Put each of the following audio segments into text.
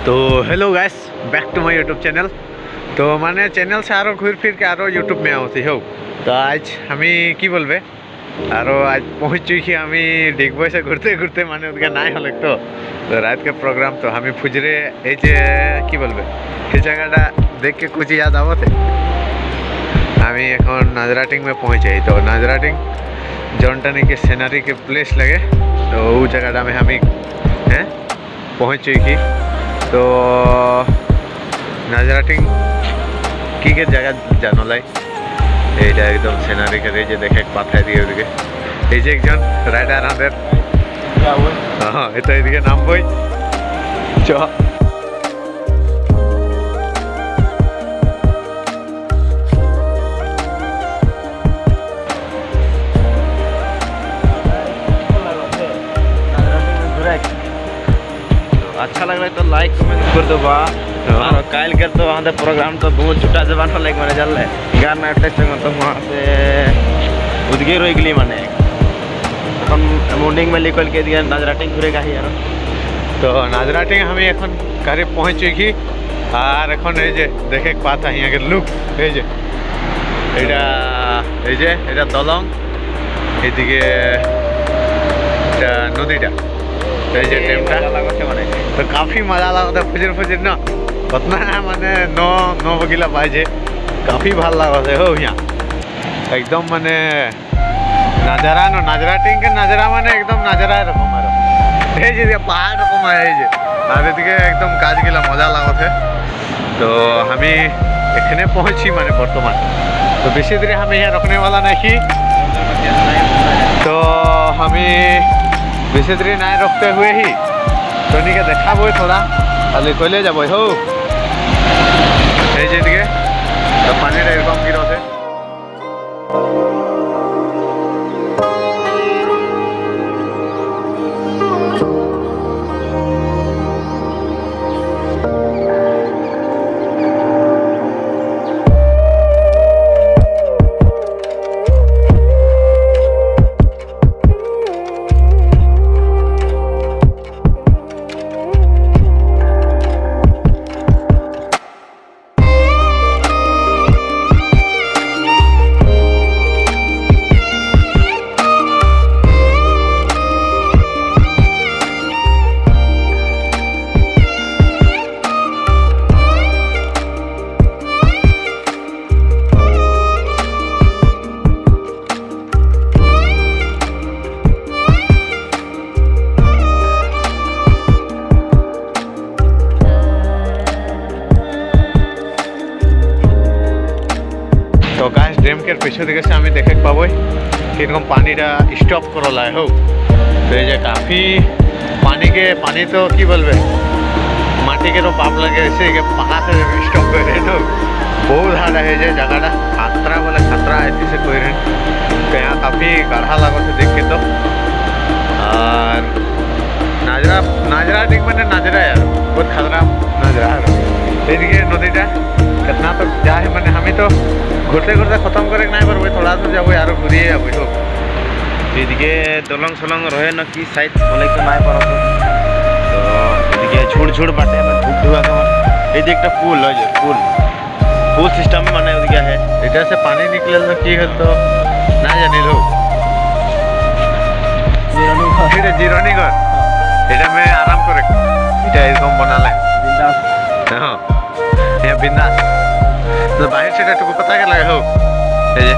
तो hello guys, back to my YouTube channel. तो माने चैनल से आरो घूर फिर के आरो यूट्यूब में आती हो। तो आज हमें की बोलबे आरो आज पहुँच चुकी हमें डिगबई से घूरते घूरते माने उनका नाई हल तो रात के प्रोग्राम तो हमें फुजरे कि बोलबे ये जगह देख के कुछ याद आवत है। हमें এখন नाजराटिंग में पहुँचे तो नाजराटिंग जौनटानी के सीनरी के प्लेस लगे तो वो जगह में हमें हैं पहुँच चुकी। तो नाजराटिंग की के जगह जानो लाई এইটা একদম সিনারি কে এই যে দেখে পাথায় দিয়ে ওদিকে এই যে একজন রাইডার আমাদের হ্যাঁ এটা এদিকে নামবই চ अच्छा लग रहा है तो लाइक कमेंट कर दो बा और काल कर तो वहाँ प्रोग्राम तो बहुत छोटा जबान हो लाइक मैंने चल रहा है 11 तो वहाँ से उदगे रोई गली माने मॉर्निंग में निकल के दिया नाजराटिंग घूरेगा ही यार। तो नाजराटिंग हमें এখন करीब पहुँच चुकी और এখন এই যে দেখে পাতা ইয়াকে লুক এই যে এটা দলং এদিকে এটা নদীটা এই যে ড্যামটা লাগছে মানে তো काफी मजा লাগছে फुजिर ना उतना माने नो बगिला बाजे काफी ভাল লাগছে हो यहाँ एकदम माने नजारा नो नाजराटिंग के नजारा माने एकदम नजारा रकम आरो এই যে পাহাড় রকম এই যে আর এদিকে একদম কাজ গিলা মজা লাগছে। तो हमें এখানে পৌঁছি মানে বর্তমান तो बेसी देर हमें यहाँ रखने वाला नहीं तो हमें बेसी देरी नहीं रखते हुए ही टोनी के देखा थोड़ा खाली कले যাব हो এই যে দিকে তো পানিটা এরকম কি রয়েছে। तो गाइस डैम के पीछे दिखे से हमें देखे पाबो किरकम पानीटा स्टप करला हो। तो ये काफ़ी पानी तो कि बोलबे माटी के तो पाप लगे ऐसे के पका से स्टप करे तो बहुत हार्ड है ये जगह खतरा बोले खतरा ऐसी से कोई रहे तो यहाँ काफ़ी गाढ़ा लगा से देख के तो और नाजराटिंग मैंने नाजरा यार बहुत खतरा नाजरा है नदीटा कितना तो जाए मैंने हमें तो घूरते घूरते खत्म करे नहीं पारबो थोड़ा दूर जाबो और घूरिए जाबो तो এদিকে দলং সলং রহে না কি সাইড বলে তো নাই পারো তো এদিকে ঝুড় বাটে মানে ধুয়া কেমন এই যে একটা পুল হয় যে পুল সিস্টেম মানে ওদিকে है এটা से पानी निकले तो की हल तो ना जानी लो जिरानी घर এটা में आराम करे এটা এরকম बनाला बिंदास हां ये बिंदास तो बाहर से टुकु पता के लगे हो ये जे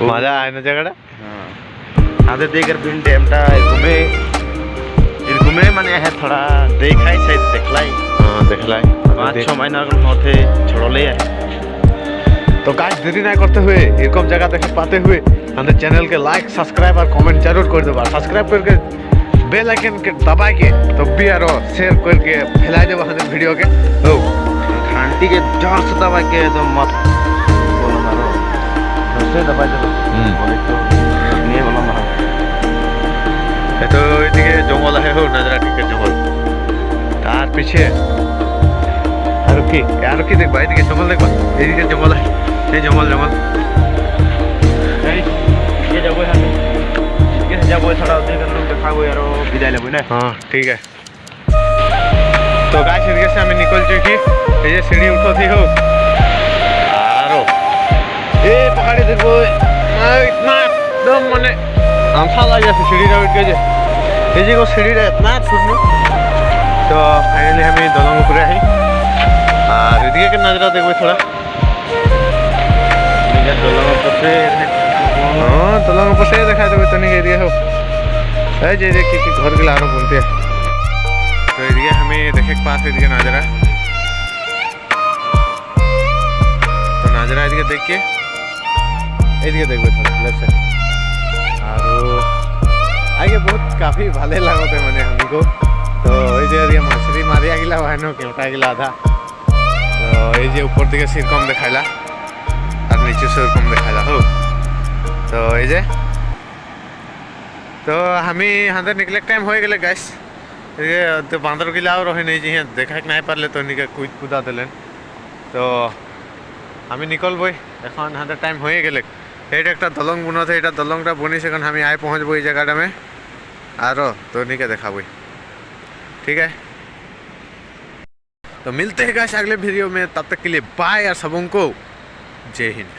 मजा आए ना जगह आधे देकर फिर डैमटा घूमे माने है थोड़ा देखाई शायद देखलाई हाँ देखलाई 5-6 महीना होते छोड़ले है। तो काज देरी ना करते हुए एरकम जगह देखे पाते हुए हमारे चैनल के लाइक सब्सक्राइब और कमेंट जरूर कर देबा। सब्सक्राइब करके बेल आइकन के दबा के तब भी यारो शेयर करके फैला देबो हम वीडियो के हो घंटी के जोर से दबा के एकदम मत बोलो मारो से दबा दे बोले तो नहीं बोलो मारो तो এদিকে জঙ্গল আছে হো নাজরাটিন के জঙ্গল তার পিছে আর কি দেখবা এদিকে জঙ্গল দেখবা এদিকে জঙ্গল আছে এই জঙ্গল এই ये जाबो हम ये जाबो थोड़ा देख कर लोग दिखाबो यार विदाई लेबो ना हां ठीक है तो गाइस इधर से हमें निकल चुकी ये सीढ़ी उठो थी हो आरो ए पहाड़ी देखो इतना एकदम माने आंखा लग जाती सीढ़ी रे उठ के जे ये जी को सीढ़ी रे इतना छुटनु तो फाइनली हमें दलंग ऊपर है और इधर के नजारा देखो थोड़ा ये दलंग ऊपर से हां दलंग ऊपर से दिखा देबो तनी के एरिया हो ए जे देखिए कि घर के लारो बोलते हैं तो एरिया हमें देखे के पास एरिया नजारा तो नजारा एरिया देख के एरिया देखो थोड़ा लेफ्ट साइड और आगे बहुत काफी भले लागते माने हमको तो এই যে এরিয়া মাছরি মারিয়া গিলা হয়নো কেউটা গিলা আধা তো এই যে উপর দিকে সিরকম দেখাইলা আর নিচে সিরকম দেখাইলা हो तो এই যে तो हमी हांदे निकले टाइम हो गेले गाइस ये तो बांदर गिला और रहे नहीं जी देखा नहीं पारले तो निके कुदा दिलेन तो हमी निकलबो এখন हांदे टाइम हो गेले এইটা একটা দলং বনতে এটা দলংটা বনিছে এখন আমি আই পৌঁছবো এই জায়গাটা में आरो तो निके देखाबो ठीक है तो मिलते हैं गाइस अगले वीडियो में तब तक के लिए बाय और सबों को जय हिंद।